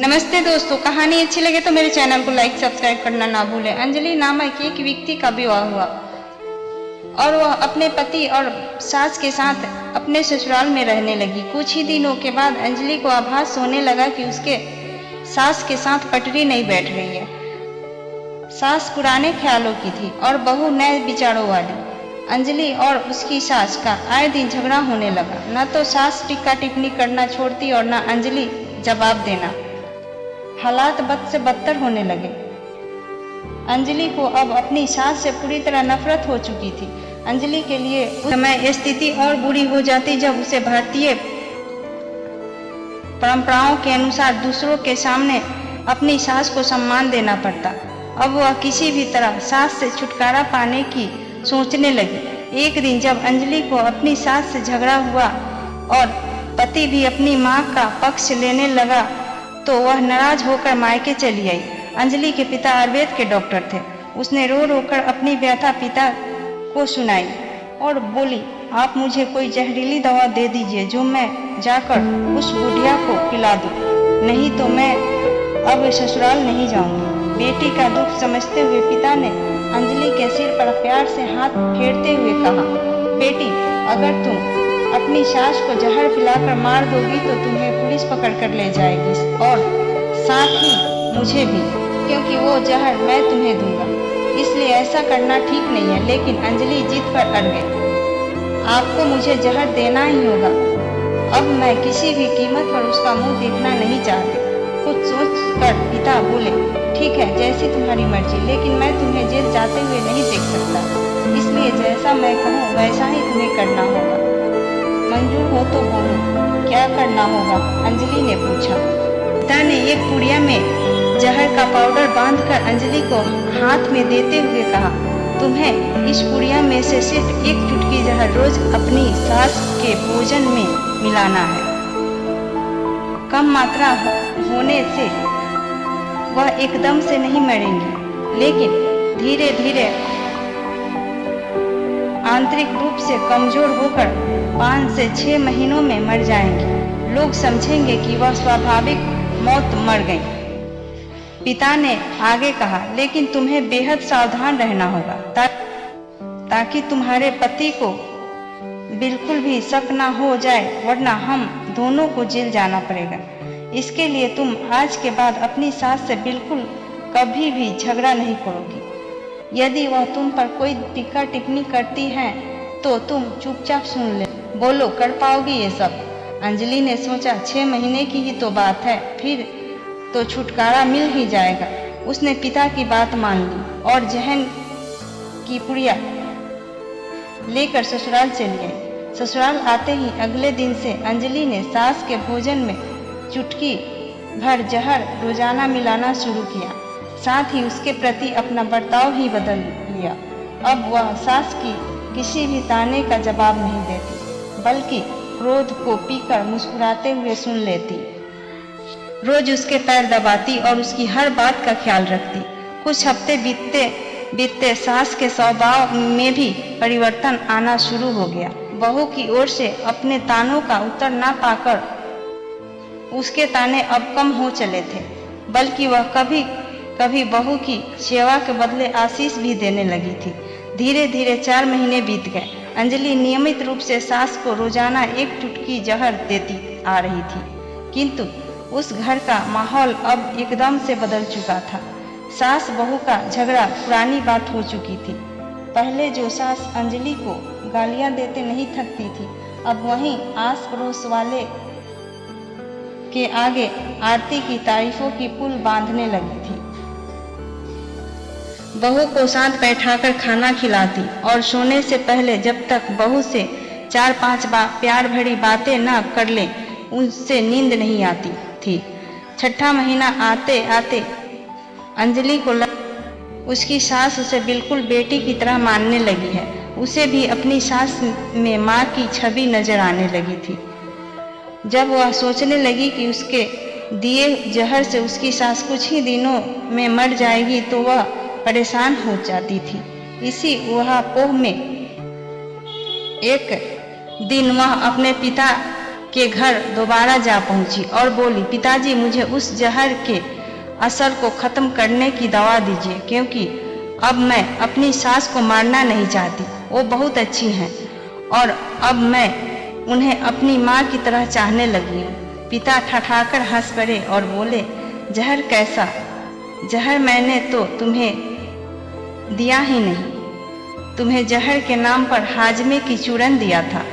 नमस्ते दोस्तों, कहानी अच्छी लगे तो मेरे चैनल को लाइक सब्सक्राइब करना ना भूलें। अंजलि नामक एक व्यक्ति का विवाह हुआ और वह अपने पति और सास के साथ अपने ससुराल में रहने लगी। कुछ ही दिनों के बाद अंजलि को आभास होने लगा कि उसके सास के साथ पटरी नहीं बैठ रही है। सास पुराने ख्यालों की थी और बहू नए विचारों वाली। अंजलि और उसकी सास का आए दिन झगड़ा होने लगा। न तो सास टिक्का टिप्पणी करना छोड़ती और न अंजलि जवाब देना। हालात बद से बदतर होने लगे। अंजलि को अब अपनी सास से पूरी तरह नफरत हो चुकी थी। अंजलि के लिए उस समय स्थिति और बुरी हो जाती जब उसे भारतीय परंपराओं के अनुसार दूसरों के सामने अपनी सास को सम्मान देना पड़ता। अब वह किसी भी तरह सास से छुटकारा पाने की सोचने लगी। एक दिन जब अंजलि को अपनी सास से झगड़ा हुआ और पति भी अपनी मां का पक्ष लेने लगा तो वह नाराज होकर मायके चली आई। अंजलि के पिता आयुर्वेद के डॉक्टर थे। उसने रो रो कर अपनी व्यथा पिता को सुनाई और बोली, आप मुझे कोई जहरीली दवा दे दीजिए जो मैं जाकर उस बुढ़िया को पिला दूं, नहीं तो मैं अब ससुराल नहीं जाऊंगी। बेटी का दुख समझते हुए पिता ने अंजलि के सिर पर प्यार से हाथ फेरते हुए कहा, बेटी, अगर तुम अपनी सास को जहर पिलाकर मार दोगी तो तुम्हें पुलिस पकड़ कर ले जाएगी और साथ ही मुझे भी, क्योंकि वो जहर मैं तुम्हें दूंगा। इसलिए ऐसा करना ठीक नहीं है। लेकिन अंजलि जिद पर अड़ गई, आपको मुझे जहर देना ही होगा। अब मैं किसी भी कीमत पर उसका मुंह देखना नहीं चाहती। कुछ सोचकर पिता बोले, ठीक है, जैसी तुम्हारी मर्जी, लेकिन मैं तुम्हें जेल जाते हुए नहीं देख सकता। इसलिए जैसा मैं कहूँ वैसा ही तुम्हें करना होगा। मंजूर हो तो बोलो, क्या करना होगा? अंजलि ने पूछा। पिता ने एक पुड़िया में जहर का पाउडर बांधकर अंजलि को हाथ में देते हुए कहा, तुम्हें इस पुड़िया में से सिर्फ एक चुटकी जहर रोज अपनी सास के भोजन में मिलाना है। कम मात्रा होने से वह एकदम से नहीं मरेंगी, लेकिन धीरे धीरे आंतरिक रूप से कमजोर होकर 5 से 6 महीनों में मर जाएंगी। लोग समझेंगे कि वह स्वाभाविक मौत मर गई। पिता ने आगे कहा, लेकिन तुम्हें बेहद सावधान रहना होगा ताकि तुम्हारे पति को बिल्कुल भी शक ना हो जाए, वरना हम दोनों को जेल जाना पड़ेगा। इसके लिए तुम आज के बाद अपनी सास से बिल्कुल कभी भी झगड़ा नहीं करोगी। यदि वह तुम पर कोई टिक्का टिप्पणी करती है तो तुम चुपचाप सुन ले। बोलो, कर पाओगी ये सब? अंजलि ने सोचा, 6 महीने की ही तो बात है, फिर तो छुटकारा मिल ही जाएगा। उसने पिता की बात मान ली और जहन की पुड़िया लेकर ससुराल चली आई। ससुराल आते ही अगले दिन से अंजलि ने सास के भोजन में चुटकी भर जहर रोजाना मिलाना शुरू किया। साथ ही उसके प्रति अपना बर्ताव ही बदल लिया। अब वह सास की किसी भी ताने का जवाब नहीं देती, बल्कि क्रोध को पीकर मुस्कुराते हुए सुन लेती। रोज उसके पैर दबाती और उसकी हर बात का ख्याल रखती। कुछ हफ्ते बीतते बीतते सास के स्वभाव में भी परिवर्तन आना शुरू हो गया। बहू की ओर से अपने तानों का उत्तर ना पाकर उसके ताने अब कम हो चले थे, बल्कि वह कभी कभी बहू की सेवा के बदले आशीष भी देने लगी थी। धीरे धीरे 4 महीने बीत गए। अंजलि नियमित रूप से सास को रोजाना एक चुटकी जहर देती आ रही थी, किंतु उस घर का माहौल अब एकदम से बदल चुका था। सास बहू का झगड़ा पुरानी बात हो चुकी थी। पहले जो सास अंजलि को गालियां देते नहीं थकती थी, अब वहीं आस पड़ोस वाले के आगे आरती की तारीफों की पुल बांधने लगी थी। बहू को साथ बैठाकर खाना खिलाती और सोने से पहले जब तक बहू से 4-5 प्यार भरी बातें न कर ले, उससे नींद नहीं आती थी। 6ठा महीना आते आते अंजलि को उसकी सास उसे बिल्कुल बेटी की तरह मानने लगी है। उसे भी अपनी सास में माँ की छवि नजर आने लगी थी। जब वह सोचने लगी कि उसके दिए जहर से उसकी सास कुछ ही दिनों में मर जाएगी तो वह परेशान हो जाती थी। इसी वह पोह में एक दिन वह अपने पिता के घर दोबारा जा पहुंची और बोली, पिताजी मुझे उस जहर के असर को खत्म करने की दवा दीजिए, क्योंकि अब मैं अपनी सास को मारना नहीं चाहती। वो बहुत अच्छी हैं और अब मैं उन्हें अपनी माँ की तरह चाहने लगी हूँ। पिता ठठाकर हंस पड़े और बोले, जहर कैसा? जहर मैंने तो तुम्हें दिया ही नहीं, तुम्हें जहर के नाम पर हाजमे की चूरन दिया था।